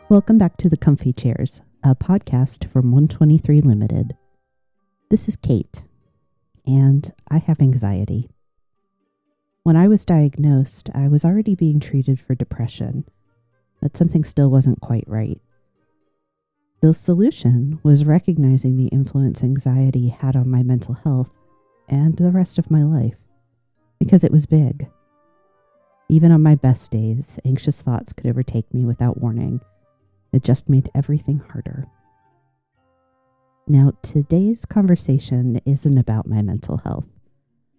Welcome back to The Comfy Chairs, a podcast from 123 Limited. This is Kate, and I have anxiety. When I was diagnosed, I was already being treated for depression, but something still wasn't quite right. The solution was recognizing the influence anxiety had on my mental health and the rest of my life, because it was big. Even on my best days, anxious thoughts could overtake me without warning. It just made everything harder. Now, today's conversation isn't about my mental health,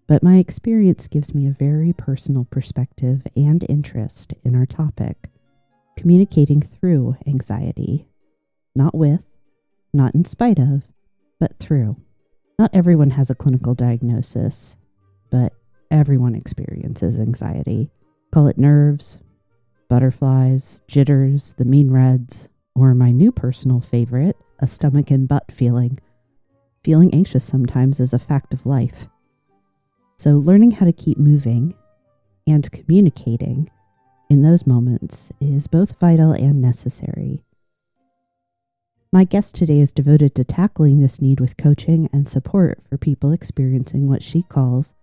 but my experience gives me a very personal perspective and interest in our topic, communicating through anxiety. Not with, not in spite of, but through. Not everyone has a clinical diagnosis, but everyone experiences anxiety. Call it nerves, butterflies, jitters, the mean reds, or my new personal favorite, a stomach and butt feeling. Feeling anxious sometimes is a fact of life. So learning how to keep moving and communicating in those moments is both vital and necessary. My guest today is devoted to tackling this need with coaching and support for people experiencing what she calls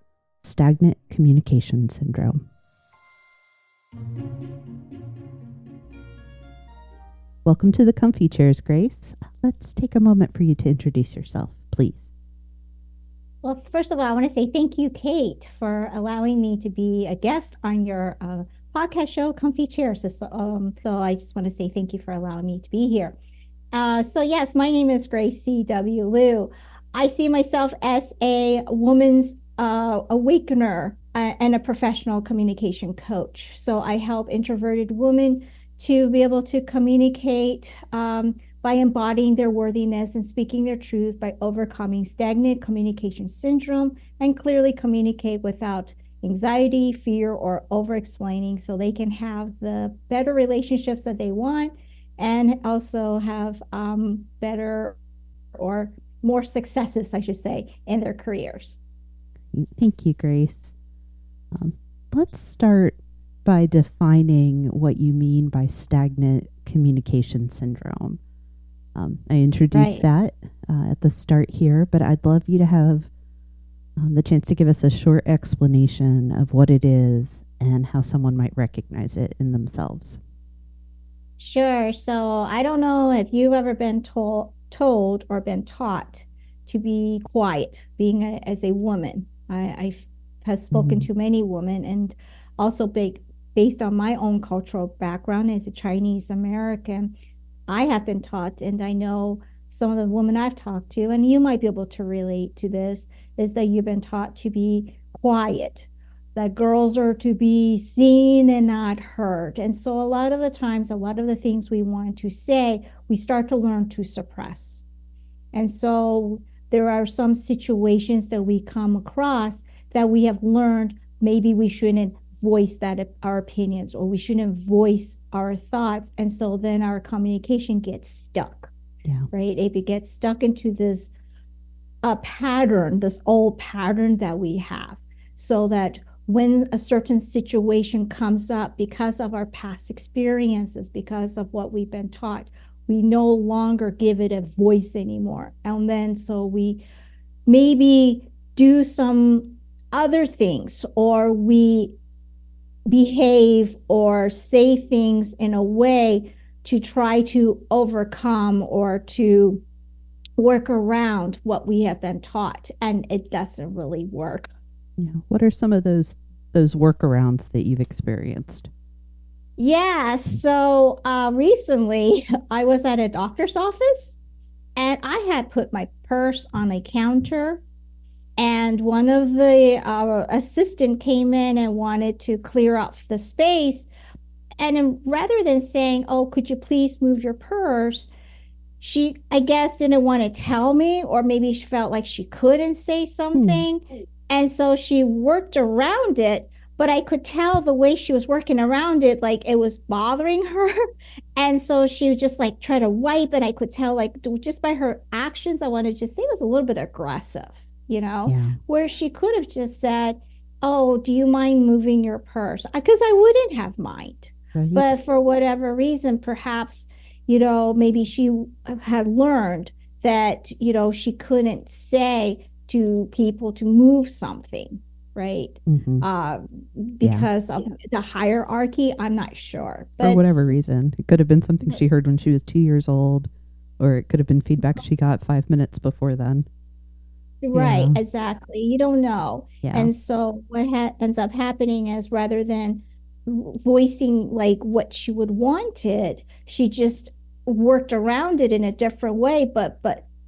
stagnant communication syndrome. Welcome to The Comfy Chairs, Grace. Let's take a moment for you to introduce yourself, please. Well, first of all, I want to say thank you, Kate, for allowing me to be a guest on your podcast show, Comfy Chairs. So I just want to say thank you for allowing me to be here. Yes, my name is Grace C.W. Liu. I see myself as a woman's awakener and a professional communication coach. So I help introverted women to be able to communicate by embodying their worthiness and speaking their truth, by overcoming stagnant communication syndrome, and clearly communicate without anxiety, fear, or over-explaining, so they can have the better relationships that they want and also have better or more successes, I should say, in their careers. Thank you, Grace. Let's start by defining what you mean by stagnant communication syndrome. I introduced that at the start here, but I'd love you to have the chance to give us a short explanation of what it is and how someone might recognize it in themselves. Sure. So I don't know if you've ever been told or been taught to be quiet, as a woman. I have spoken to many women, and also based on my own cultural background as a Chinese American, I have been taught, and I know some of the women I've talked to, and you might be able to relate to this, is that you've been taught to be quiet, that girls are to be seen and not heard. And so a lot of the times, a lot of the things we want to say, we start to learn to suppress. And so there are some situations that we come across that we have learned maybe we shouldn't voice our opinions, or we shouldn't voice our thoughts. And so then our communication gets stuck, right? It gets stuck into this pattern, this old pattern that we have, so that when a certain situation comes up, because of our past experiences, because of what we've been taught, we no longer give it a voice anymore. And then so we maybe do some other things, or we behave or say things in a way to try to overcome or to work around what we have been taught, and it doesn't really work. Yeah. What are some of those workarounds that you've experienced? Yeah. So recently I was at a doctor's office, and I had put my purse on a counter, and one of the assistant came in and wanted to clear up the space. And then rather than saying, "Oh, could you please move your purse?" she, I guess, didn't want to tell me, or maybe she felt like she couldn't say something. And so she worked around it, but I could tell the way she was working around it, like it was bothering her. And so she would just like try to wipe it. I could tell, like, just by her actions, I wanted to just say it was a little bit aggressive, where she could have just said, "Oh, do you mind moving your purse?" Because I wouldn't have mind. Right. But for whatever reason, perhaps maybe she had learned that, she couldn't say to people to move something, right? Hmm. Uh, Yeah. because of the hierarchy, I'm not sure. For But whatever reason. It could have been something she heard when she was 2 years old, or it could have been feedback she got 5 minutes before then. right, Yeah. exactly. You don't know. Yeah. And so what ends up happening is rather than voicing like what she would wanted, she just worked around it in a different way. But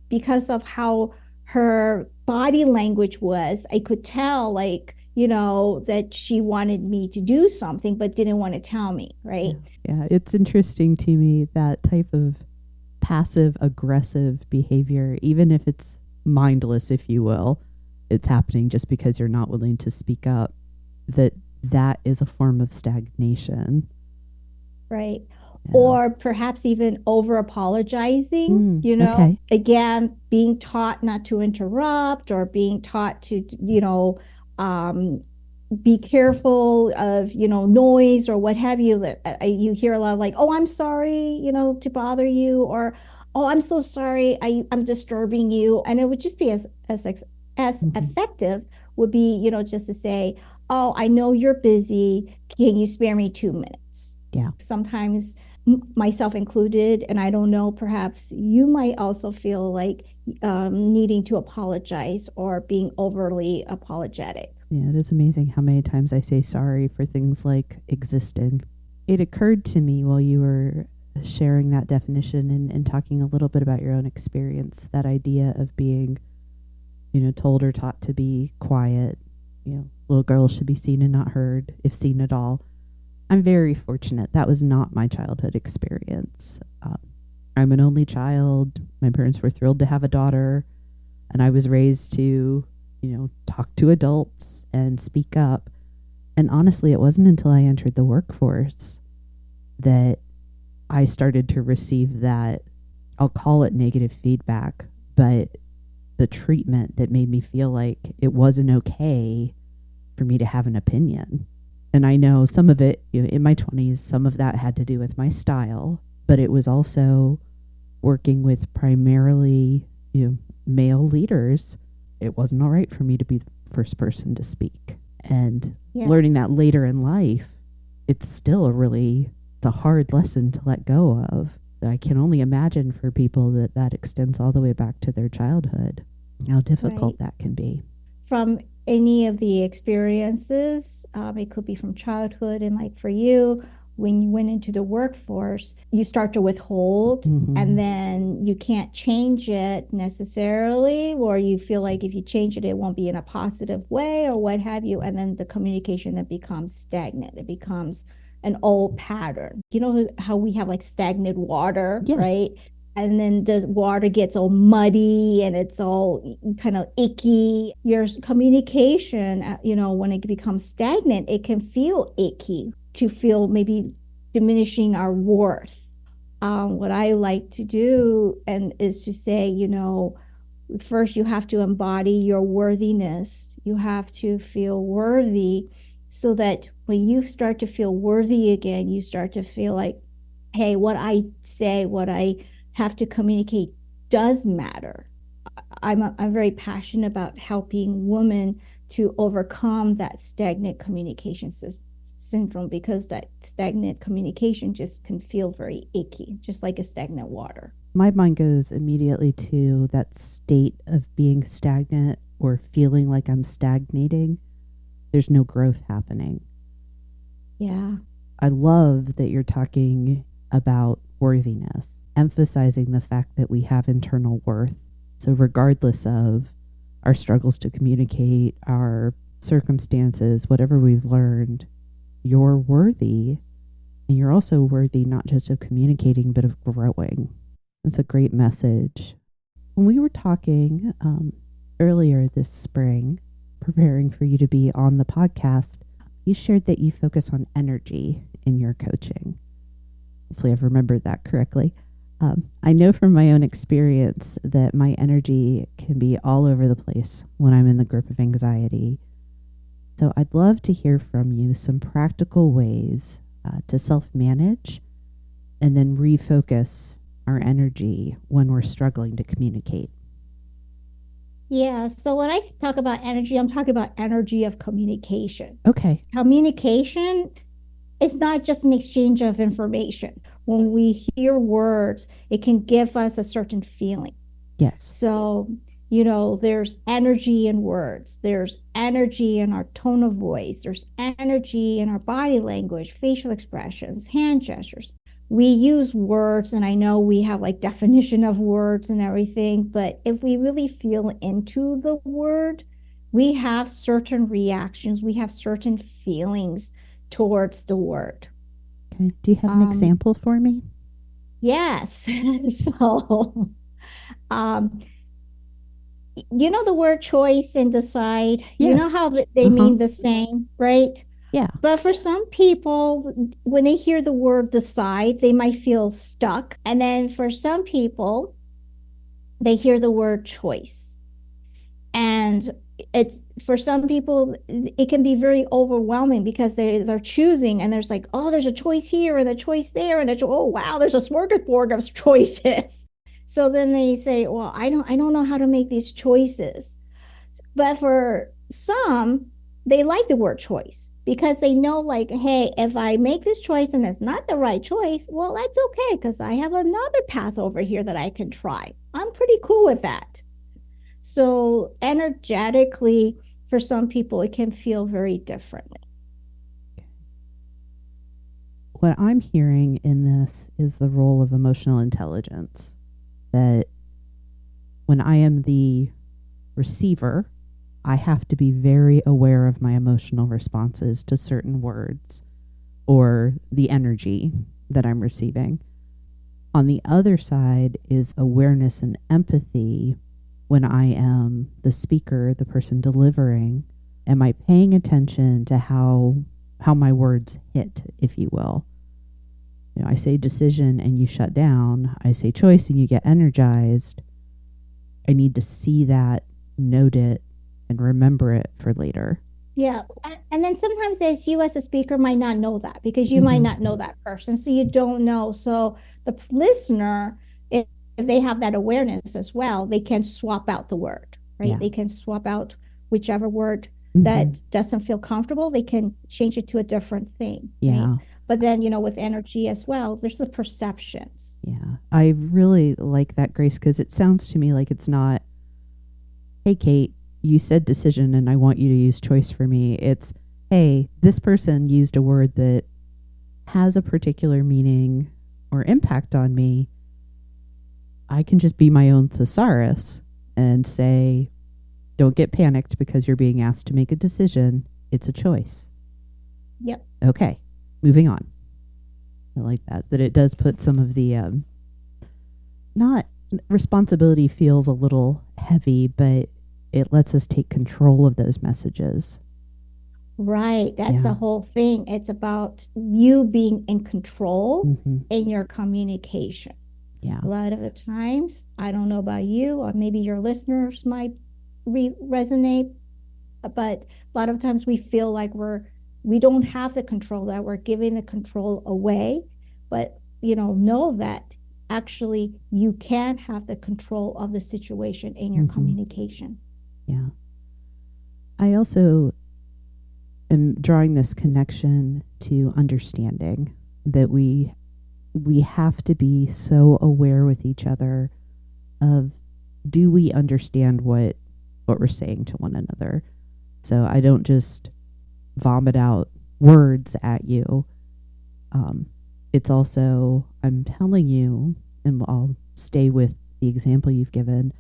because of how her body language was, I could tell like, that she wanted me to do something but didn't want to tell me, Yeah. right? Yeah. It's interesting to me that type of passive aggressive behavior, even if it's mindless, if you will, it's happening just because you're not willing to speak up, that is a form of stagnation. Right. Yeah. Or perhaps even over apologizing, Okay. again, being taught not to interrupt or being taught to, um, be careful of, noise or what have you. That you hear a lot of like, oh, I'm sorry, to bother you, or oh, I'm so sorry, I'm disturbing you. And it would just be as Hmm. effective would be, just to say, oh, I know you're busy. Can you spare me 2 minutes? Yeah. Sometimes myself included, and I don't know, perhaps you might also feel like needing to apologize or being overly apologetic. Yeah. It is amazing how many times I say sorry for things like existing. It occurred to me while you were sharing that definition and talking a little bit about your own experience, that idea of being, told or taught to be quiet. Little girls should be seen and not heard, if seen at all. I'm very fortunate. That was not my childhood experience. I'm an only child. My parents were thrilled to have a daughter, and I was raised to, talk to adults and speak up. And honestly, it wasn't until I entered the workforce that I started to receive that, I'll call it negative feedback, but the treatment that made me feel like it wasn't okay for me to have an opinion. And I know some of it, in my 20s, some of that had to do with my style, but it was also working with primarily, male leaders. It wasn't all right for me to be the first person to speak. And Yeah. learning that later in life, it's a hard lesson to let go of. I can only imagine for people that extends all the way back to their childhood, how difficult Right. that can be. From any of the experiences, it could be from childhood, and like for you, when you went into the workforce, you start to withhold, and Hmm. then you can't change it necessarily, or you feel like if you change it, it won't be in a positive way, or what have you. And then the communication that becomes stagnant, it becomes an old pattern. You know how we have like stagnant water, Yes. right? And then the water gets all muddy and it's all kind of icky. Your communication, when it becomes stagnant, it can feel icky, to feel maybe diminishing our worth. What I like to do and is to say, first you have to embody your worthiness. You have to feel worthy so that when you start to feel worthy again, you start to feel like, hey, what I say, what I have to communicate does matter. I'm very passionate about helping women to overcome that stagnant communication syndrome, because that stagnant communication just can feel very icky, just like a stagnant water. My mind goes immediately to that state of being stagnant or feeling like I'm stagnating. There's no growth happening. Yeah. I love that you're talking about worthiness, emphasizing the fact that we have internal worth. So, regardless of our struggles to communicate, our circumstances, whatever we've learned, you're worthy. And you're also worthy not just of communicating, but of growing. That's a great message. When we were talking earlier this spring, preparing for you to be on the podcast, you shared that you focus on energy in your coaching. Hopefully, I've remembered that correctly. I know from my own experience that my energy can be all over the place when I'm in the grip of anxiety. So I'd love to hear from you some practical ways to self manage and then refocus our energy when we're struggling to communicate. Yeah. So when I talk about energy, I'm talking about energy of communication. Okay. Communication is not just an exchange of information. When we hear words, it can give us a certain feeling. Yes. So, there's energy in words, there's energy in our tone of voice, there's energy in our body language, facial expressions, hand gestures. We use words, and I know we have like definition of words and everything, but if we really feel into the word, we have certain reactions, we have certain feelings towards the word. Okay. Do you have an example for me? Yes. So, um, the word choice and decide, you know Yes. how they mean the same, right? Yeah. But for some people, when they hear the word decide, they might feel stuck. And then for some people, they hear the word choice. And it's for some people, it can be very overwhelming because they're choosing and there's like, oh, there's a choice here and a choice there, and oh wow, there's a smorgasbord of choices. So then they say, well, I don't know how to make these choices. But for some, they like the word choice because they know, like, hey, if I make this choice and it's not the right choice, well, that's okay because I have another path over here that I can try. I'm pretty cool with that. So, energetically, for some people, it can feel very differently. What I'm hearing in this is the role of emotional intelligence. That when I am the receiver, I have to be very aware of my emotional responses to certain words or the energy that I'm receiving. On the other side is awareness and empathy. When I am the speaker, the person delivering, am I paying attention to how my words hit, if you will? I say decision and you shut down. I say choice and you get energized. I need to see that, note it, and remember it for later. Yeah. And then sometimes as you as a speaker might not know that because you might not know that person. So you don't know. So the listener, if they have that awareness as well, they can swap out the word, right? Yeah. They can swap out whichever word that doesn't feel comfortable. They can change it to a different thing. Yeah. Right? But then, with energy as well, there's the perceptions. Yeah. I really like that, Grace, because it sounds to me like it's not, hey, Kate, you said decision and I want you to use choice for me. It's, hey, this person used a word that has a particular meaning or impact on me. I can just be my own thesaurus and say, don't get panicked because you're being asked to make a decision. It's a choice. Yep. Okay, moving on. I like that it does put some of the, not responsibility feels a little heavy, but it lets us take control of those messages. Right. That's the whole thing. It's about you being in control in your communication. Yeah. A lot of the times, I don't know about you, or maybe your listeners might resonate, but a lot of times we feel like we don't have the control, that we're giving the control away. But, know that actually you can have the control of the situation in your communication. Yeah. I also am drawing this connection to understanding that we have to be so aware with each other of, do we understand what we're saying to one another? So I don't just vomit out words at you. It's also, I'm telling you, and I'll stay with the example you've given,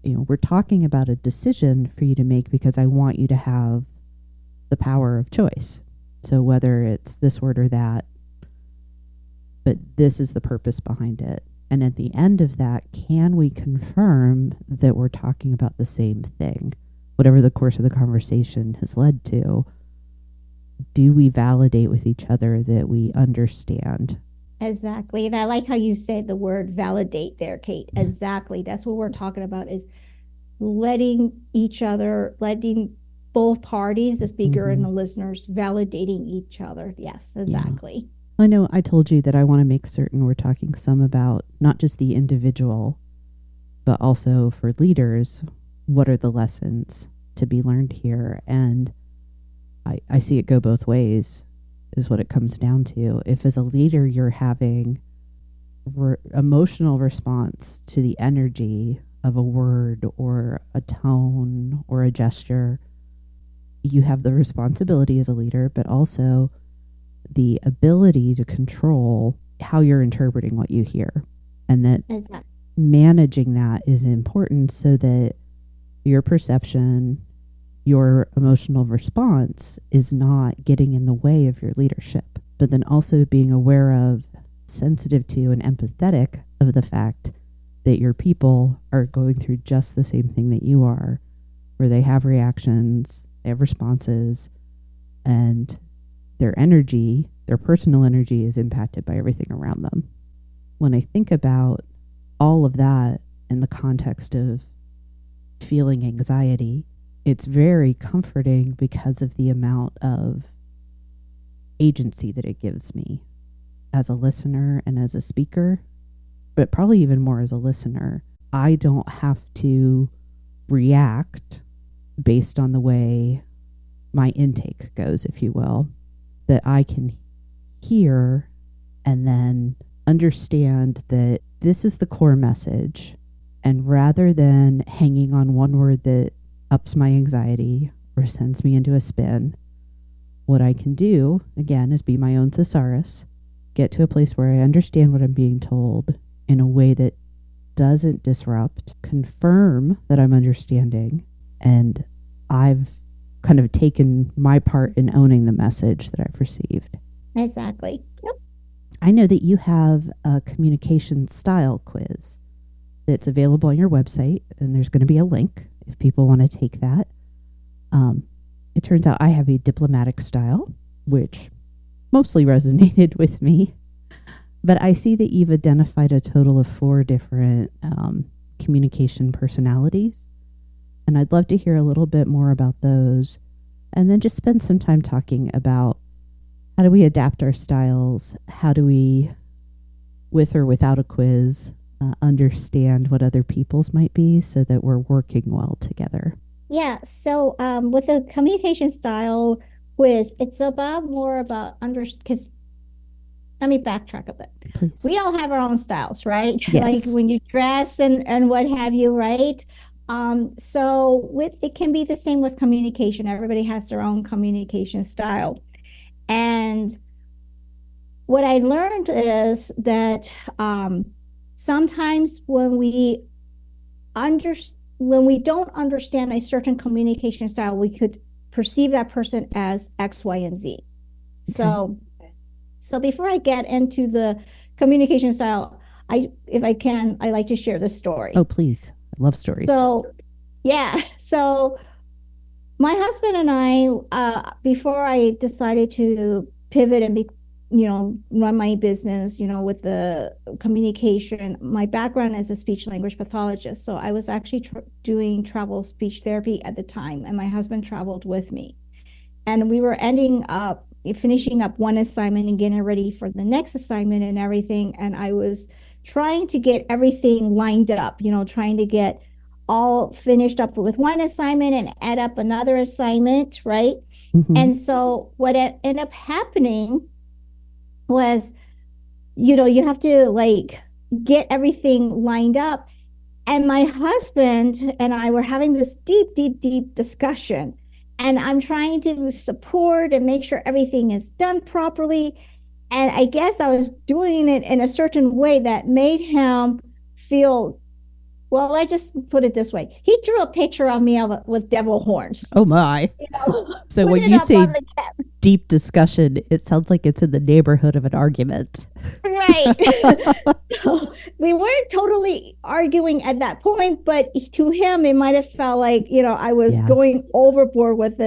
we're talking about a decision for you to make because I want you to have the power of choice. So whether it's this word or that, but this is the purpose behind it. And at the end of that, can we confirm that we're talking about the same thing? Whatever the course of the conversation has led to, do we validate with each other that we understand? Exactly. And I like how you said the word validate there, Kate. Exactly. That's what we're talking about, is letting both parties, the speaker and the listeners, validating each other. Yes, exactly. I know I told you that I want to make certain we're talking some about not just the individual, but also for leaders, what are the lessons to be learned here? And I see it go both ways, is what it comes down to. If as a leader you're having emotional response to the energy of a word or a tone or a gesture, you have the responsibility as a leader, but also the ability to control how you're interpreting what you hear. And that Exactly. managing that is important so that your perception, your emotional response is not getting in the way of your leadership. But then also being aware of, sensitive to, and empathetic of the fact that your people are going through just the same thing that you are, where they have reactions, they have responses, and their energy, their personal energy, is impacted by everything around them. When I think about all of that in the context of feeling anxiety, it's very comforting because of the amount of agency that it gives me as a listener and as a speaker, but probably even more as a listener. I don't have to react based on the way my intake goes, if you will, that I can hear and then understand that this is the core message. And rather than hanging on one word that ups my anxiety or sends me into a spin, what I can do, again, is be my own thesaurus, get to a place where I understand what I'm being told in a way that doesn't disrupt, confirm that I'm understanding, and I've kind of taken my part in owning the message that I've received. Exactly. Yep. I know that you have a communication style quiz that's available on your website, and there's going to be a link if people want to take that. It turns out I have a diplomatic style, which mostly resonated with me. But I see that you've identified a total of 4 different communication personalities. And I'd love to hear a little bit more about those. And then just spend some time talking about how do we adapt our styles? How do we, with or without a quiz, understand what other people's might be so that we're working well together? Yeah. So with the communication style quiz, it's more about because let me backtrack a bit. Please. We all have our own styles, right? Yes. Like when you dress and what have you, right? So it can be the same with communication. Everybody has their own communication style. And what I learned is that sometimes when we don't understand a certain communication style, we could perceive that person as X, Y, and Z. Okay. So before I get into the communication style, if I can, I like to share this story. Oh, please. I love stories. So, yeah. So my husband and I, before I decided to pivot and run my business, with the communication, my background is a speech language pathologist. So I was actually doing travel speech therapy at the time, and my husband traveled with me. And we were finishing up one assignment and getting ready for the next assignment and everything. And I was trying to get everything lined up, trying to get all finished up with one assignment and add up another assignment, right? Mm-hmm. And so what ended up happening was, you have to get everything lined up. And my husband and I were having this deep, deep, deep discussion. And I'm trying to support and make sure everything is done properly. And I guess I was doing it in a certain way that made him feel, well, I just put it this way. He drew a picture of me with devil horns. Oh, my. So when you say deep discussion, it sounds like it's in the neighborhood of an argument. Right. So we weren't totally arguing at that point, but to him, it might have felt like, I was going overboard with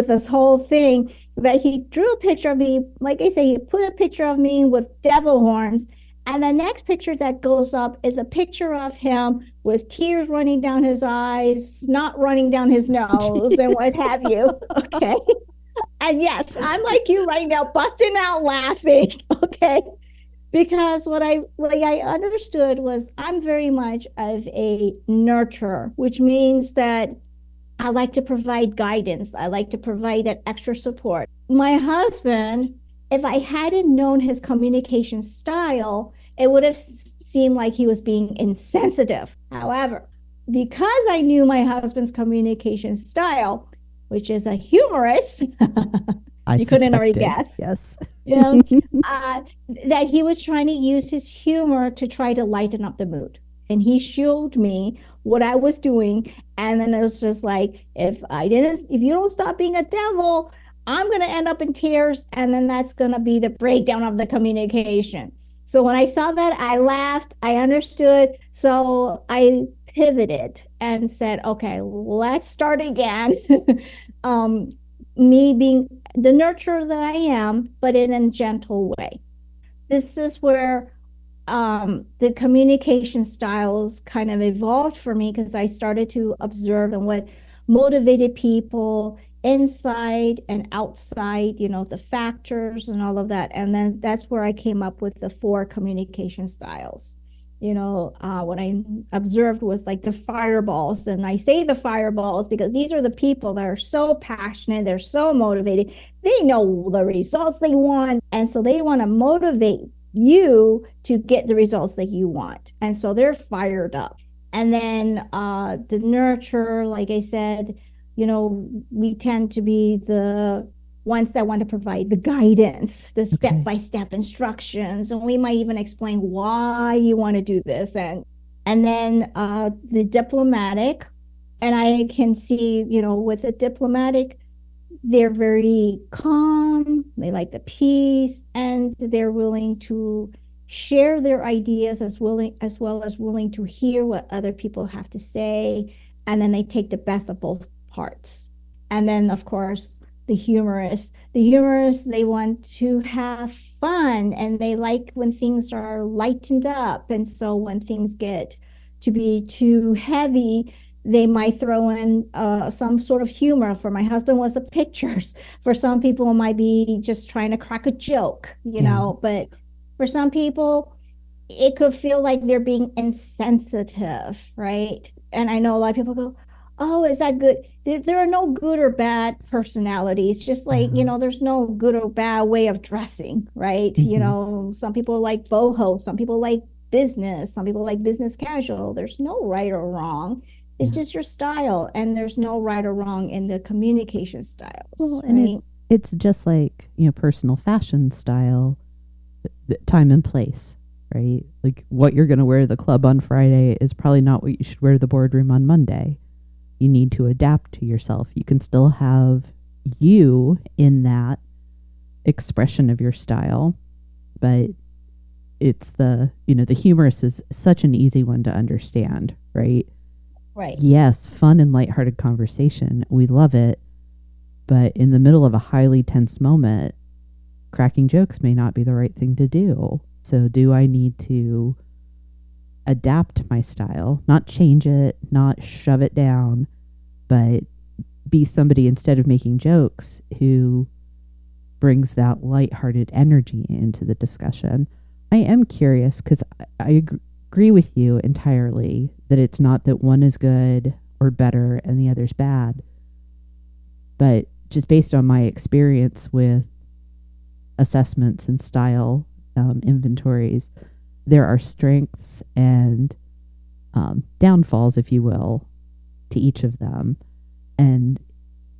this whole thing, that he drew a picture of me. Like I say, he put a picture of me with devil horns. And the next picture that goes up is a picture of him with tears running down his eyes, snot running down his nose, and what have you. Okay. And yes, I'm like you right now, busting out laughing. Okay. Okay. Because what I understood was I'm very much of a nurturer, which means that I like to provide guidance. I like to provide that extra support. My husband, if I hadn't known his communication style, it would have seemed like he was being insensitive. However, because I knew my husband's communication style, which is a humorous, I you couldn't already suspected. guess, Yes. you know, that he was trying to use his humor to try to lighten up the mood. And he showed me what I was doing. And then it was just like, if you don't stop being a devil, I'm going to end up in tears. And then that's going to be the breakdown of the communication. So when I saw that, I laughed, I understood. So I pivoted and said, okay, let's start again. Me being the nurturer that I am, but in a gentle way. This is where the communication styles kind of evolved for me because I started to observe and what motivated people inside and outside, the factors and all of that. And then that's where I came up with the 4 communication styles. What I observed was like the fireballs. And I say the fireballs because these are the people that are so passionate, they're so motivated, they know the results they want. And so they want to motivate you to get the results that you want. And so they're fired up. And then the nurture, like I said, we tend to be the ones that want to provide the guidance, the step-by-step instructions, and we might even explain why you want to do this. And then the diplomatic, and I can see, with the diplomatic, they're very calm, they like the peace, and they're willing to share their ideas as well as willing to hear what other people have to say. And then they take the best of both parts. And then, of course, the humorous, they want to have fun and they like when things are lightened up. And so when things get to be too heavy, they might throw in some sort of humor. For my husband was the pictures. For some people, it might be just trying to crack a joke, but for some people, it could feel like they're being insensitive, right? And I know a lot of people go, oh, is that good? There are no good or bad personalities, just like, there's no good or bad way of dressing, right? Some people like boho, some people like business, some people like business casual. There's no right or wrong. It's just your style, and there's no right or wrong in the communication styles. Well, and it's just like, personal fashion style, time and place, right? Like what you're going to wear to the club on Friday is probably not what you should wear to the boardroom on Monday. You need to adapt to yourself. You can still have you in that expression of your style, but it's the humorous is such an easy one to understand, right? Right. Yes, fun and lighthearted conversation. We love it. But in the middle of a highly tense moment, cracking jokes may not be the right thing to do. So do I need to adapt my style, not change it, not shove it down, but be somebody instead of making jokes who brings that lighthearted energy into the discussion? I am curious because I agree with you entirely that it's not that one is good or better and the other's bad. But just based on my experience with assessments and style inventories, there are strengths and downfalls, if you will, to each of them. And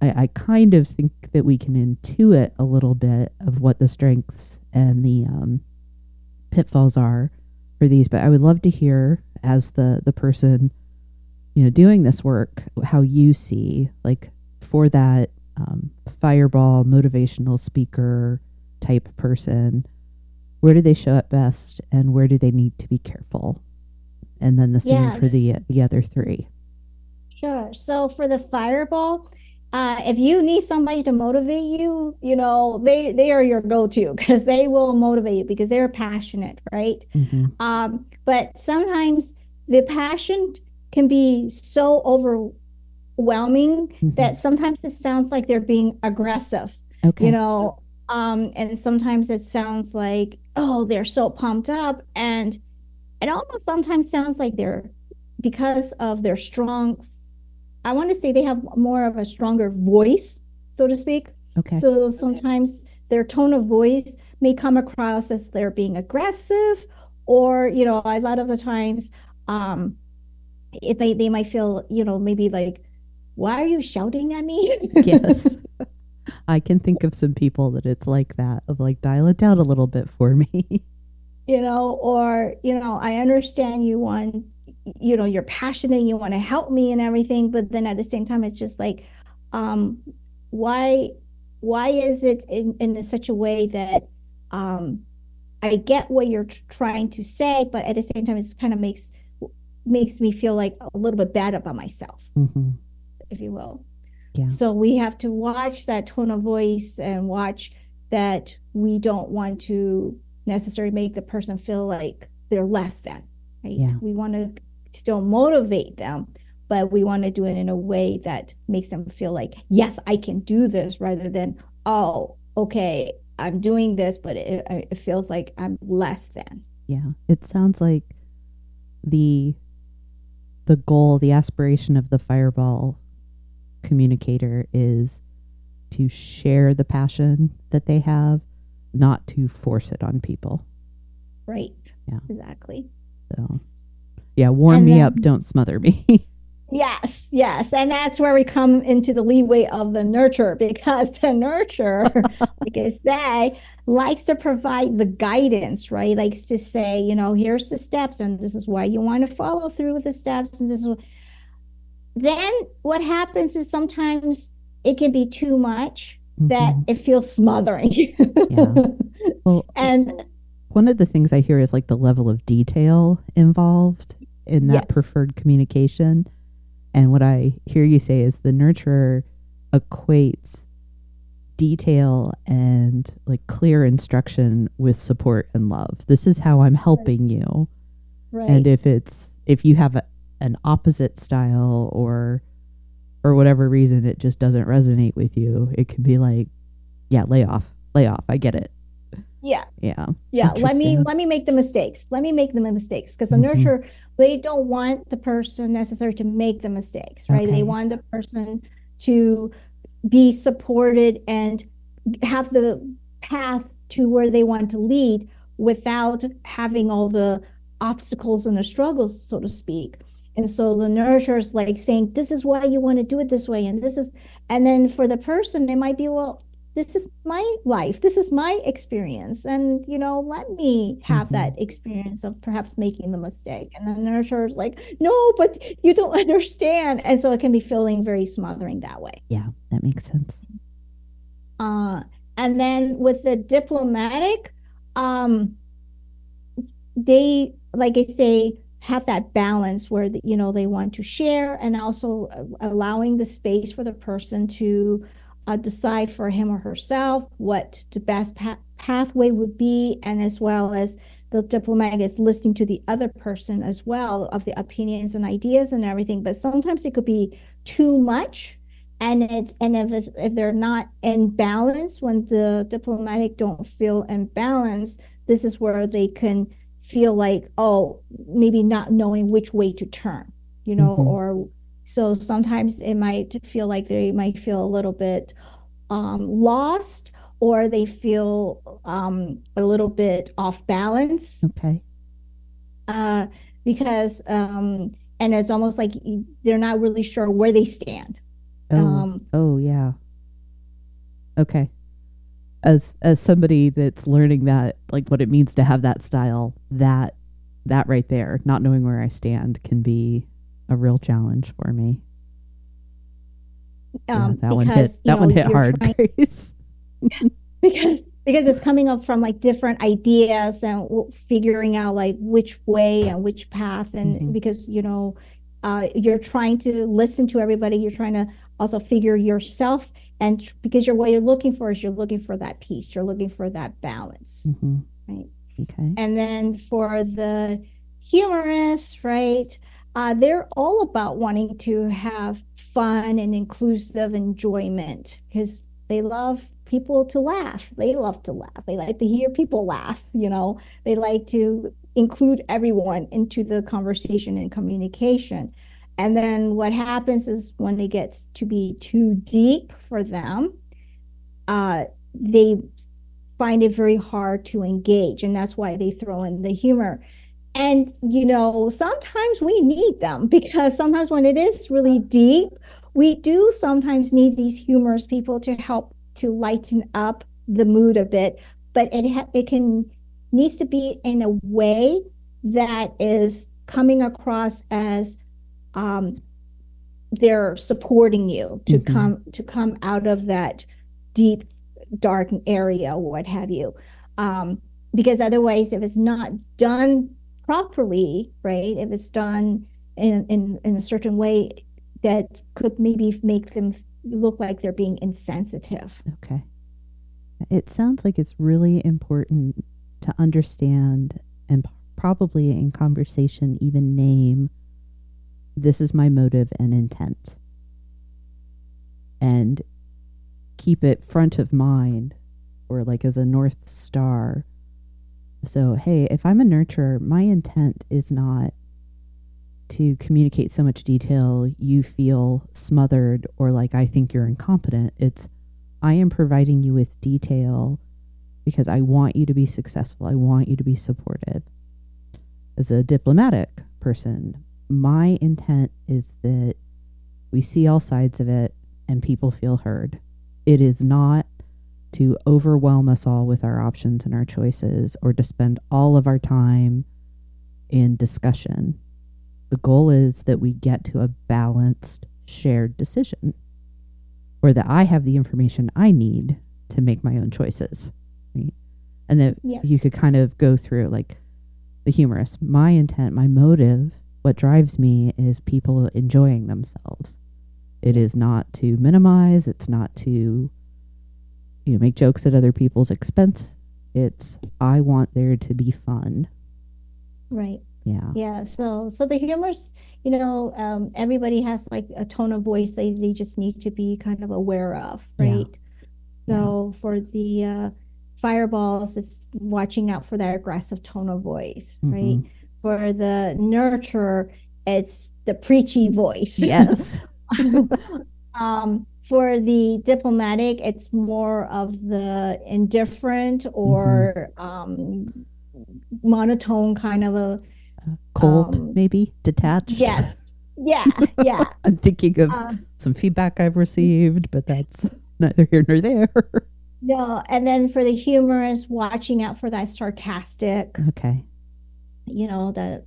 I kind of think that we can intuit a little bit of what the strengths and the pitfalls are for these. But I would love to hear, as the person doing this work, how you see, like, for that fireball motivational speaker type person, where do they show up best and where do they need to be careful? And then the same for the other 3. Sure. So for the fireball, if you need somebody to motivate you, they are your go-to because they will motivate you because they're passionate, right? Mm-hmm. But sometimes the passion can be so overwhelming that sometimes it sounds like they're being aggressive. Okay. And sometimes it sounds like, oh, they're so pumped up. And it almost sometimes sounds like they're, because of their strong, I want to say they have more of a stronger voice, so to speak. Okay. So sometimes their tone of voice may come across as they're being aggressive, or, a lot of the times, um, they might feel, maybe like, why are you shouting at me? Yes. I can think of some people that it's like that, of like, dial it down a little bit for me. Or, I understand you want, you're passionate, you want to help me and everything, but then at the same time, it's just like, um, why, why is it in such a way that, I get what you're trying to say, but at the same time, it's kind of makes me feel like a little bit bad about myself, Mm-hmm. if you will. Yeah. So we have to watch that tone of voice and watch that we don't want to necessarily make the person feel like they're less than, right? Yeah. We want to still motivate them, but we want to do it in a way that makes them feel like, yes, I can do this, rather than, oh, okay, I'm doing this, but it feels like I'm less than. Yeah. It sounds like the goal, the aspiration of the Fireball communicator is to share the passion that they have, not to force it on people. Right. Yeah. Exactly. So, yeah, warm me up, don't smother me. Yes, yes. And that's where we come into the leeway of the nurture, because the nurture, like I say, likes to provide the guidance, right? Likes to say, here's the steps, and this is why you want to follow through with the steps. And then what happens is sometimes it can be too much that it feels smothering. Yeah. Well, and one of the things I hear is like the level of detail involved in that yes, preferred communication. And what I hear you say is the nurturer equates detail and like clear instruction with support and love. This is how I'm helping you. right. And if you have an opposite style, or whatever reason it just doesn't resonate with you, it can be like, yeah, lay off. I get it. Yeah. Yeah. Yeah. Let me make the mistakes. Let me make the mistakes. Because the nurturer, they don't want the person necessarily to make the mistakes, right? Okay. They want the person to be supported and have the path to where they want to lead without having all the obstacles and the struggles, so to speak. And so the nurturer is like saying, this is why you want to do it this way. And then for the person, it might be, well, this is my life. This is my experience. And, let me have that experience of perhaps making the mistake. And the nurturer is like, no, but you don't understand. And so it can be feeling very smothering that way. Yeah, that makes sense. And then with the diplomatic, they, like I say, have that balance where, they want to share, and also allowing the space for the person to decide for him or herself what the best pathway would be, and as well as the diplomatic is listening to the other person as well, of the opinions and ideas and everything. But sometimes it could be too much, and if they're not in balance, when the diplomatic don't feel in balance, this is where they can feel like, oh, maybe not knowing which way to turn, or so sometimes it might feel like they might feel a little bit lost, or they feel a little bit off balance. Okay. Because and it's almost like they're not really sure where they stand. Oh yeah. Okay. As somebody that's learning that, like, what it means to have that style, that right there, not knowing where I stand, can be a real challenge for me. That one hit hard, Grace. because it's coming up from like different ideas and figuring out like which way and which path, and because you're trying to listen to everybody, you're trying to also figure yourself, and because what you're looking for is, you're looking for that peace, you're looking for that balance, right? Okay. And then for the humorous, right, they're all about wanting to have fun and inclusive enjoyment, because they love people to laugh. They love to laugh. They like to hear people laugh, you know. They like to include everyone into the conversation and communication. And then what happens is when it gets to be too deep for them, they find it very hard to engage. And that's why they throw in the humor. And, you know, sometimes we need them because sometimes when it is really deep, we do sometimes need these humorous people to help to lighten up the mood a bit. But it can needs to be in a way that is coming across as they're supporting you to come out of that deep, dark area, or what have you. Because otherwise, if it's not done properly, right? If it's done in a certain way, that could maybe make them look like they're being insensitive. Okay. It sounds like it's really important to understand and probably in conversation even name, this is my motive and intent. And keep it front of mind or like as a North Star. So, hey, if I'm a nurturer, my intent is not to communicate so much detail you feel smothered or like I think you're incompetent. It's I am providing you with detail because I want you to be successful. I want you to be supportive. As a diplomatic person, my intent is that we see all sides of it and people feel heard. It is not to overwhelm us all with our options and our choices or to spend all of our time in discussion. The goal is that we get to a balanced, shared decision or that I have the information I need to make my own choices. Right? And that you could kind of go through like the humorous. My intent, my motive, what drives me is people enjoying themselves. It is not to minimize. It's not to make jokes at other people's expense. It's I want there to be fun. Right. Yeah. Yeah. So the humorous, everybody has like a tone of voice they just need to be kind of aware of, right? Yeah. So for the fireballs, it's watching out for that aggressive tone of voice, right? For the nurturer, it's the preachy voice. Yes. For the diplomatic, it's more of the indifferent or monotone kind of a cold, maybe detached. Yes. Yeah. Yeah. I'm thinking of some feedback I've received, but that's neither here nor there. No, and then for the humorous, watching out for that sarcastic. Okay. The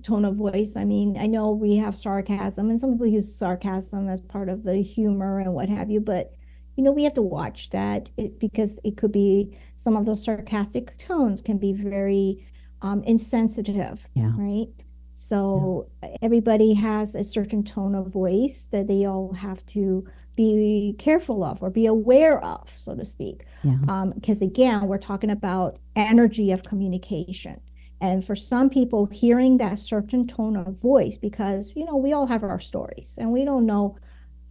tone of voice. I mean, I know we have sarcasm, and some people use sarcasm as part of the humor and what have you, but we have to watch that because it could be some of those sarcastic tones can be very insensitive, right? So everybody has a certain tone of voice that they all have to be careful of or be aware of, so to speak. Because again, we're talking about energy of communication. And for some people, hearing that certain tone of voice, because, we all have our stories and we don't know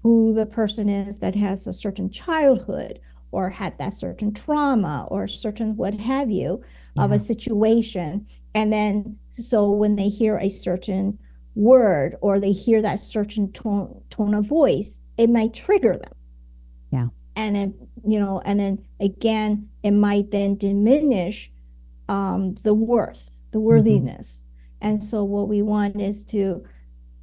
who the person is that has a certain childhood or had that certain trauma or certain what have you of a situation. And then, so when they hear a certain word or they hear that certain tone of voice, it might trigger them. Yeah. And then, and then again, it might then diminish the worthiness. And so what we want is to,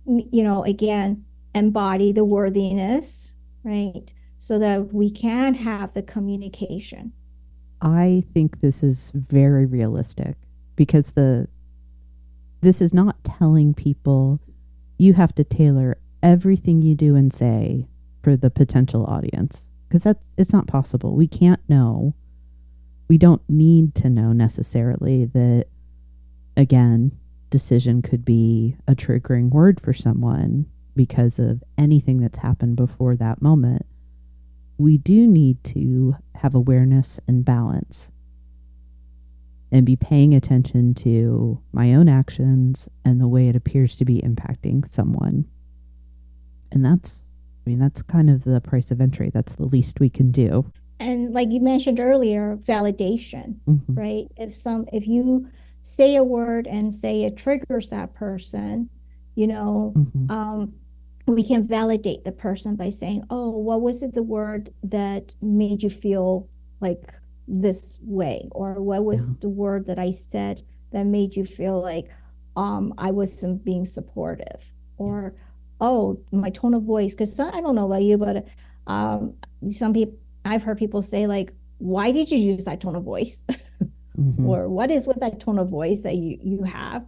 again, embody the worthiness, right? So that we can have the communication. I think this is very realistic because this is not telling people you have to tailor everything you do and say for the potential audience because it's not possible. We can't know. We don't need to know necessarily that, again, decision could be a triggering word for someone because of anything that's happened before that moment. We do need to have awareness and balance and be paying attention to my own actions and the way it appears to be impacting someone. And that's kind of the price of entry. That's the least we can do. And like you mentioned earlier, validation, Hmm. right? If you say a word and say it triggers that person, you know, Hmm. we can validate the person by saying, oh, what was it the word that made you feel like this way? Or what was Yeah. the word that I said that made you feel like I wasn't being supportive? Yeah. Or, oh, my tone of voice, because I don't know about you, but um, some people, I've heard people say like, why did you use that tone of voice? Hmm. Or what is with that tone of voice that you have?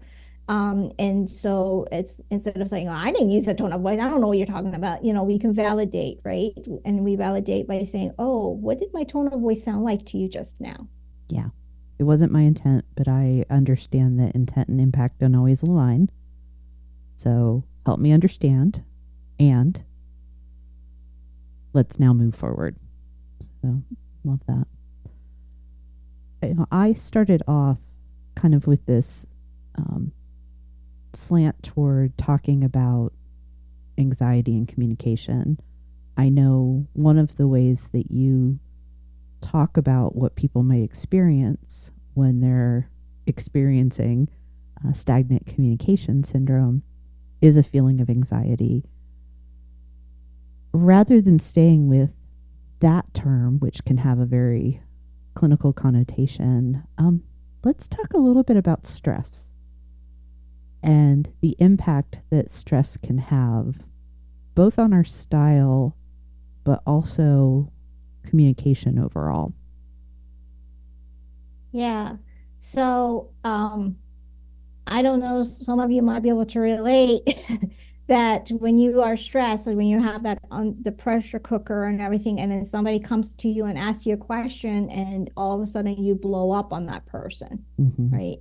And so it's instead of saying, oh, I didn't use a tone of voice, I don't know what you're talking about, we can validate, right? And we validate by saying, oh, what did my tone of voice sound like to you just now? Yeah. It wasn't my intent, but I understand that intent and impact don't always align. So help me understand, and let's now move forward. So love that. I started off kind of with this um, slant toward talking about anxiety and communication. I know one of the ways that you talk about what people may experience when they're experiencing stagnant communication syndrome is a feeling of anxiety. Rather than staying with that term, which can have a very clinical connotation, let's talk a little bit about stress and the impact that stress can have both on our style but also communication overall. Yeah. So, I don't know, some of you might be able to relate that when you are stressed and when you have that on the pressure cooker and everything, and then somebody comes to you and asks you a question, and all of a sudden you blow up on that person, Hmm. right?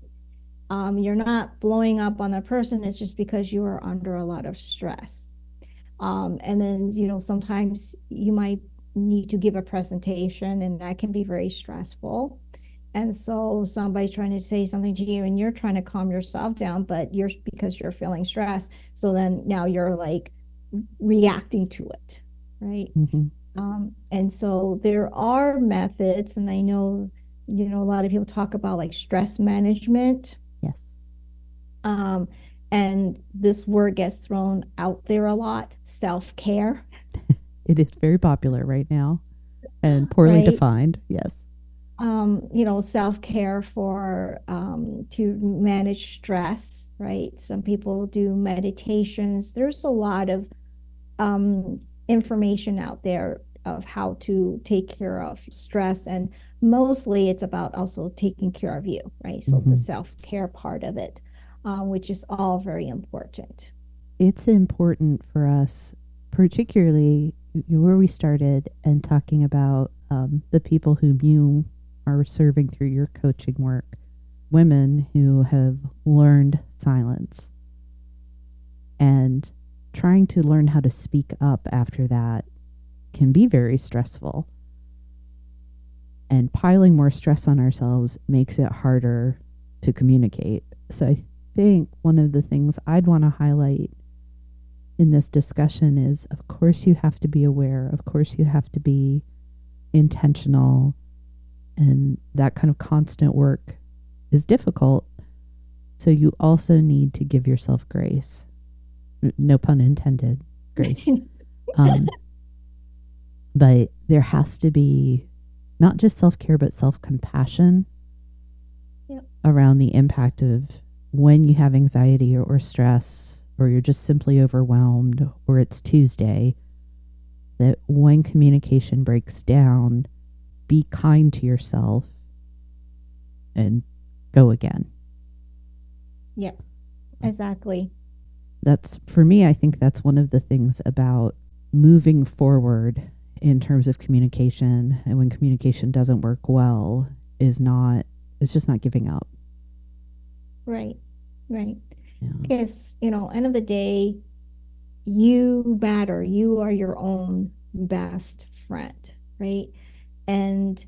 You're not blowing up on that person, it's just because you are under a lot of stress. And then, sometimes you might need to give a presentation, and that can be very stressful. And so somebody's trying to say something to you and you're trying to calm yourself down, but because you're feeling stressed. So then now you're like reacting to it, right? Hmm. And so there are methods, and I know, a lot of people talk about like stress management. Yes. Um, and this word gets thrown out there a lot, self-care, It is very popular right now and poorly right? defined. Yes. Self-care for to manage stress, right? Some people do meditations. There's a lot of um, information out there of how to take care of stress, and mostly it's about also taking care of you, right? So the Hmm. self-care part of it, which is all very important. It's important for us, particularly where we started and talking about the people whom you are serving through your coaching work, women who have learned silence and trying to learn how to speak up after that can be very stressful. And piling more stress on ourselves makes it harder to communicate. So I think one of the things I'd want to highlight in this discussion is, of course, you have to be aware, of course, you have to be intentional, and that kind of constant work is difficult. So you also need to give yourself grace. No pun intended, grace. Um, but there has to be not just self care, but self compassion Yep. around the impact of when you have anxiety or stress, or you're just simply overwhelmed, or it's Tuesday, that when communication breaks down, be kind to yourself and go again. Yep, exactly. That's, for me, I think that's one of the things about moving forward in terms of communication. And when communication doesn't work well, it's just not giving up. Right, right. Yeah. Because, end of the day, you matter. You are your own best friend, right? And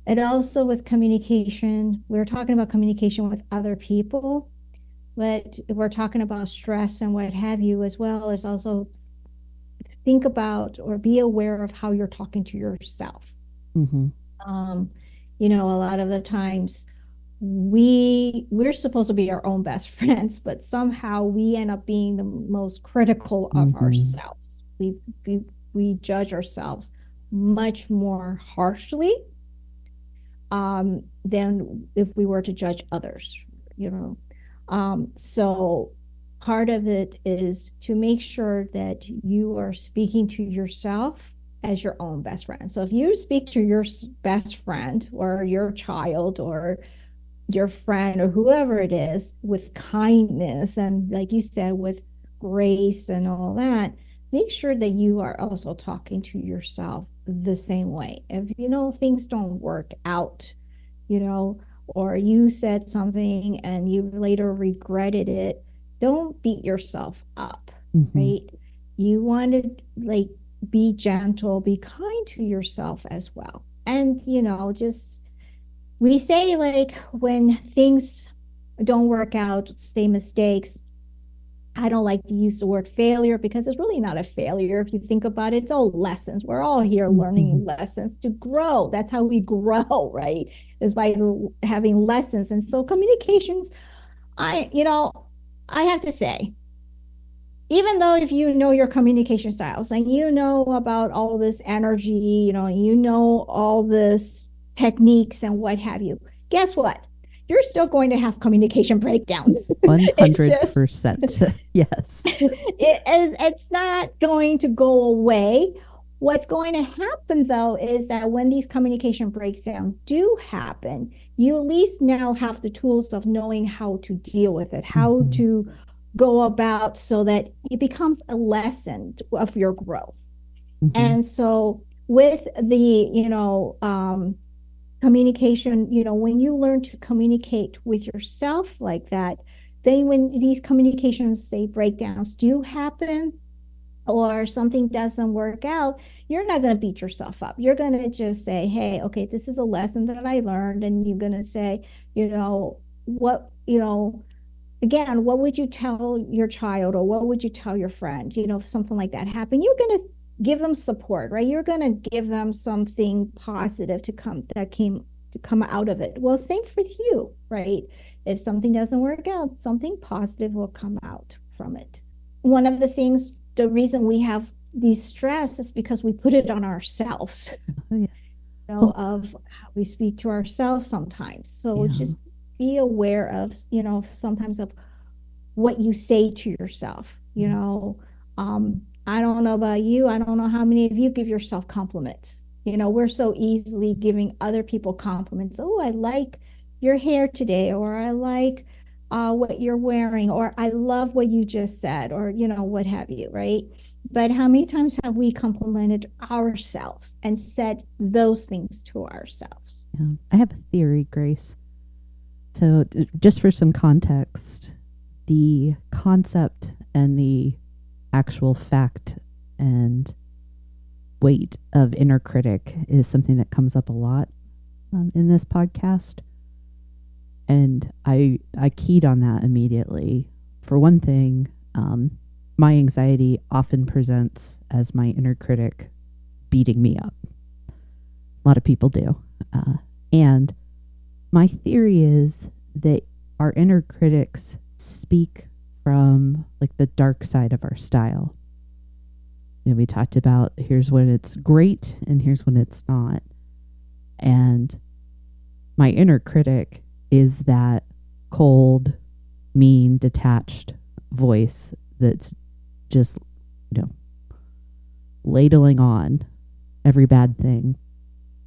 it also with communication, we're talking about communication with other people, but we're talking about stress and what have you, as well as also think about or be aware of how you're talking to yourself. Mm-hmm. Um, a lot of the times we're supposed to be our own best friends, but somehow we end up being the most critical of Mm-hmm. ourselves. We judge ourselves much more harshly than if we were to judge others, you know. So part of it is to make sure that you are speaking to yourself as your own best friend. So if you speak to your best friend or your child or your friend or whoever it is with kindness and, like you said, with grace and all that, make sure that you are also talking to yourself the same way. If things don't work out, or you said something and you later regretted it, don't beat yourself up, Mm-hmm. right? You want to, like, be gentle, be kind to yourself as well. And, just we say, like, when things don't work out, say mistakes. I don't like to use the word failure because it's really not a failure. If you think about it, it's all lessons. We're all here Mm-hmm. learning lessons to grow. That's how we grow, right? Is by having lessons. And so communications, I have to say, even though if you know your communication styles and you know about all this energy, all this techniques and what have you, guess what? You're still going to have communication breakdowns. It's just 100%. Yes. it's not going to go away. What's going to happen though is that when these communication breakdowns do happen, you at least now have the tools of knowing how to deal with it, how Mm-hmm. to go about so that it becomes a lesson of your growth. Mm-hmm. And so with the, communication, when you learn to communicate with yourself like that, then when these communications, say, breakdowns do happen or something doesn't work out, you're not going to beat yourself up. You're going to just say, hey, okay, this is a lesson that I learned. And you're going to say, what, again, what would you tell your child or what would you tell your friend, if something like that happened? You're going to give them support, right? You're going to give them something positive to come out of it. Well, same for you, right? If something doesn't work out, something positive will come out from it. One of the things, the reason we have these stress is because we put it on ourselves, Oh, yeah. Well, of how we speak to ourselves sometimes. So yeah. just be aware of, sometimes of what you say to yourself. I don't know about you. I don't know how many of you give yourself compliments. We're so easily giving other people compliments. Oh, I like your hair today, or I like what you're wearing, or I love what you just said, or, what have you, right? But how many times have we complimented ourselves and said those things to ourselves? Yeah. I have a theory, Grace. So, just for some context, the concept and the actual fact and weight of inner critic is something that comes up a lot in this podcast. And I keyed on that immediately. For one thing, my anxiety often presents as my inner critic beating me up. A lot of people do. And my theory is that our inner critics speak from like the dark side of our style. We talked about here's when it's great and here's when it's not. And my inner critic is that cold, mean, detached voice that's just, ladling on every bad thing.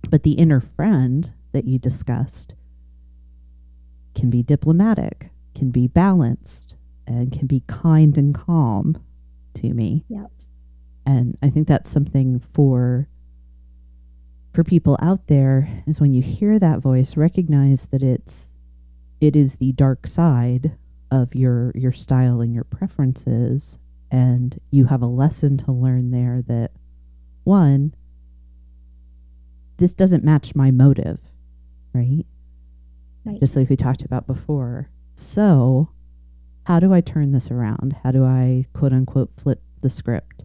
But the inner friend that you discussed can be diplomatic, can be balanced, and can be kind and calm to me. Yep. And I think that's something for people out there is when you hear that voice, recognize that it is the dark side of your style and your preferences, and you have a lesson to learn there that one, this doesn't match my motive, right? Right. Just like we talked about before. So, how do I turn this around? How do I quote unquote flip the script?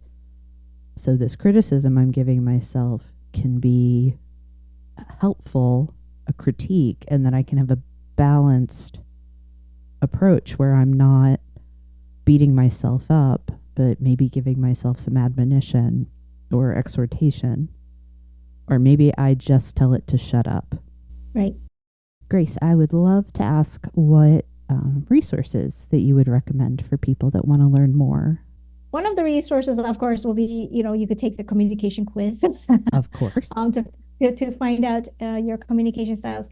So this criticism I'm giving myself can be helpful a critique, and that I can have a balanced approach where I'm not beating myself up, but maybe giving myself some admonition or exhortation. Or maybe I just tell it to shut up. Right. Grace, I would love to ask what resources that you would recommend for people that want to learn more. One of the resources, of course, will be, you could take the communication quiz Of course. to find out your communication styles.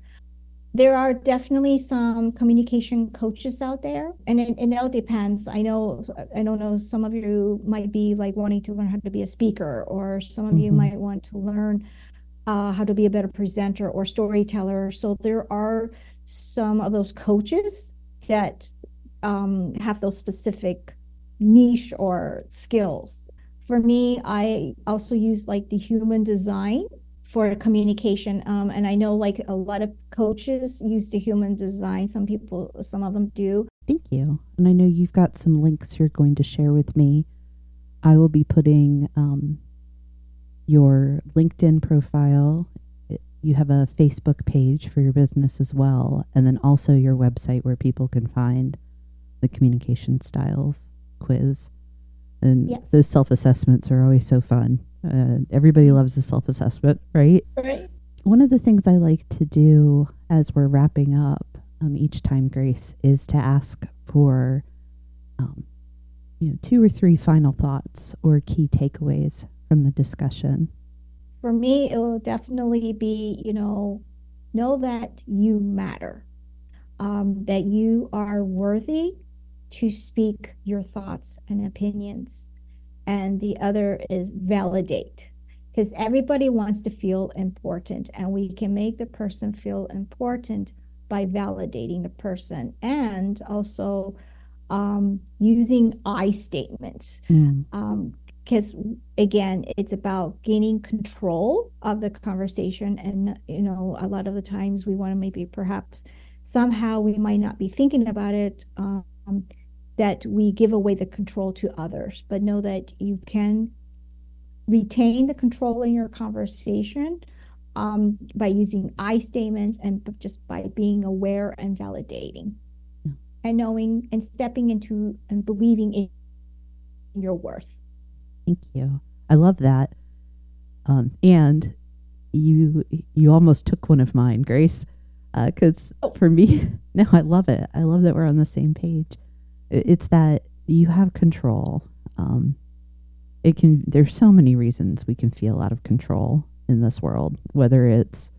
There are definitely some communication coaches out there, and it all depends. I don't know, some of you might be like wanting to learn how to be a speaker, or some of you might want to learn how to be a better presenter or storyteller. So there are some of those coaches that have those specific niche or skills. For me, I also use like the human design for communication. And I know like a lot of coaches use the human design. Some of them do. Thank you. And I know you've got some links you're going to share with me. I will be putting your LinkedIn profile. You have a Facebook page for your business as well, and then also your website where people can find the communication styles quiz. And Yes. those self-assessments are always so fun. Everybody loves a self-assessment, right? Right. One of the things I like to do as we're wrapping up each time, Grace, is to ask for 2 or 3 final thoughts or key takeaways from the discussion. For me, it will definitely be, know that you matter, that you are worthy to speak your thoughts and opinions. And the other is validate, because everybody wants to feel important, and we can make the person feel important by validating the person, and also using I statements. Because again, it's about gaining control of the conversation. And, a lot of the times we want to maybe perhaps somehow we might not be thinking about it, that we give away the control to others, but know that you can retain the control in your conversation by using I statements and just by being aware and validating and knowing and stepping into and believing in your worth. Thank you. I love that. And you almost took one of mine, Grace, because for me, no, I love it. I love that we're on the same page. It's that you have control. There's so many reasons we can feel out of control in this world, whether it's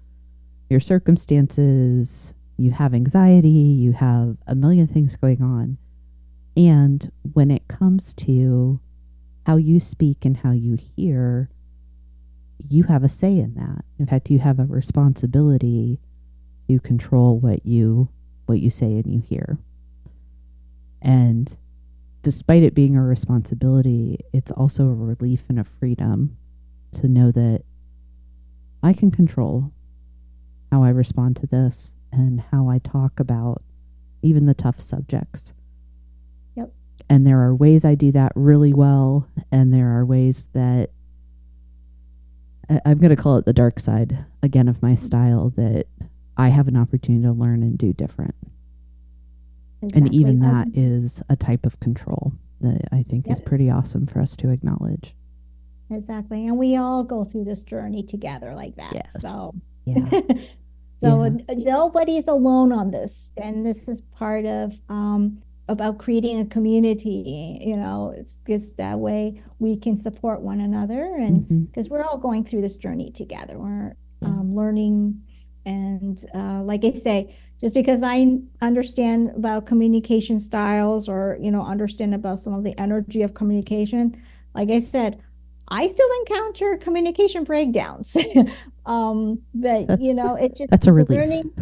your circumstances, you have anxiety, you have a million things going on. And when it comes to how you speak and how you hear, you have a say in that. In fact, you have a responsibility to control what you say and you hear. And despite it being a responsibility, it's also a relief and a freedom to know that I can control how I respond to this and how I talk about even the tough subjects. Yep. And there are ways I do that really well, and there are ways that I'm going to call it the dark side again of my style, that I have an opportunity to learn and do different. Exactly. And even that is a type of control that I think is pretty awesome for us to acknowledge. Exactly. And we all go through this journey together like that. Yes. So, yeah. Nobody's alone on this. And this is part of about creating a community. It's just that way we can support one another. And because we're all going through this journey together, we're learning. And like I say, just because I understand about communication styles or, understand about some of the energy of communication, like I said, I still encounter communication breakdowns. But it's just that's a relief. Learning.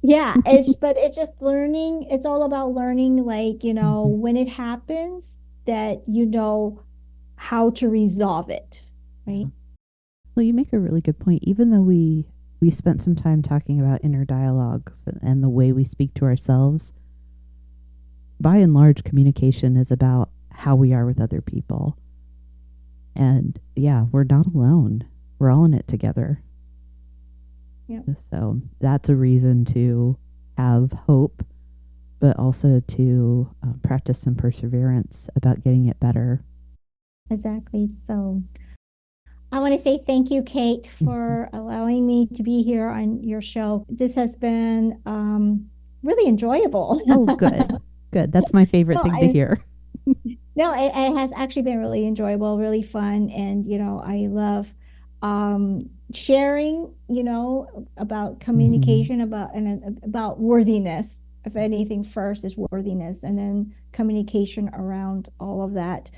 Yeah, it's just learning. It's all about learning, like, when it happens, that how to resolve it, right? Well, you make a really good point. Even though we spent some time talking about inner dialogues and the way we speak to ourselves, by and large, communication is about how we are with other people. And yeah, we're not alone. We're all in it together. Yeah. So that's a reason to have hope, but also to practice some perseverance about getting it better. Exactly. So I want to say thank you, Kate, for allowing me to be here on your show. This has been really enjoyable. Oh, good. Good. That's my favorite No, thing to hear. no, it has actually been really enjoyable, really fun. And, I love sharing, about communication, about worthiness. If anything, first is worthiness, and then communication around all of that.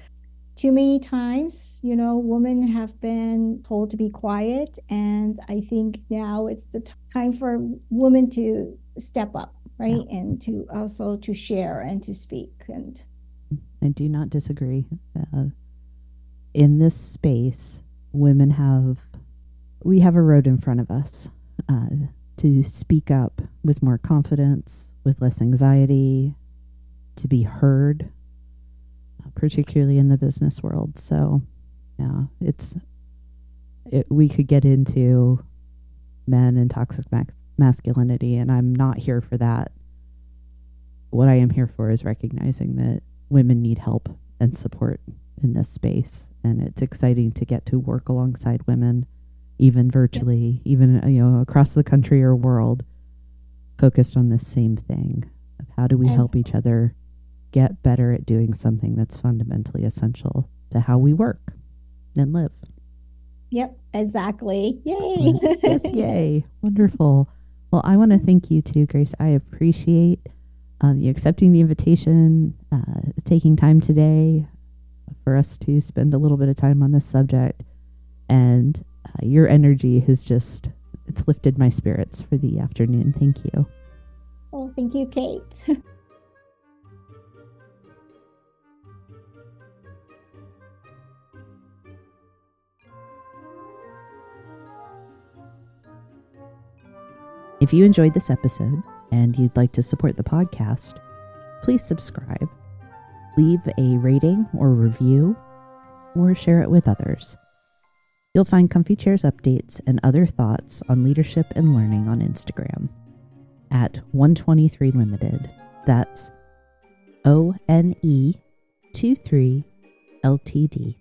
Too many times, women have been told to be quiet, and I think now it's the time for women to step up, right? Yeah. And to also to share and to speak. And I do not disagree. In this space, we have a road in front of us to speak up with more confidence, with less anxiety, to be heard, particularly in the business world. So, yeah, we could get into men and toxic masculinity, and I'm not here for that. What I am here for is recognizing that women need help and support in this space, and it's exciting to get to work alongside women, even virtually, even across the country or world, focused on this same thing of how do we help each other get better at doing something that's fundamentally essential to how we work and live. Yep, exactly. Yay. Yes, yay. Wonderful. Well, I want to thank you too, Grace. I appreciate you accepting the invitation, taking time today for us to spend a little bit of time on this subject. And your energy it's lifted my spirits for the afternoon. Thank you. Oh, thank you, Kate. If you enjoyed this episode and you'd like to support the podcast, please subscribe, leave a rating or review, or share it with others. You'll find Comfy Chairs updates and other thoughts on leadership and learning on Instagram at 123 Limited. That's ONE23 LTD.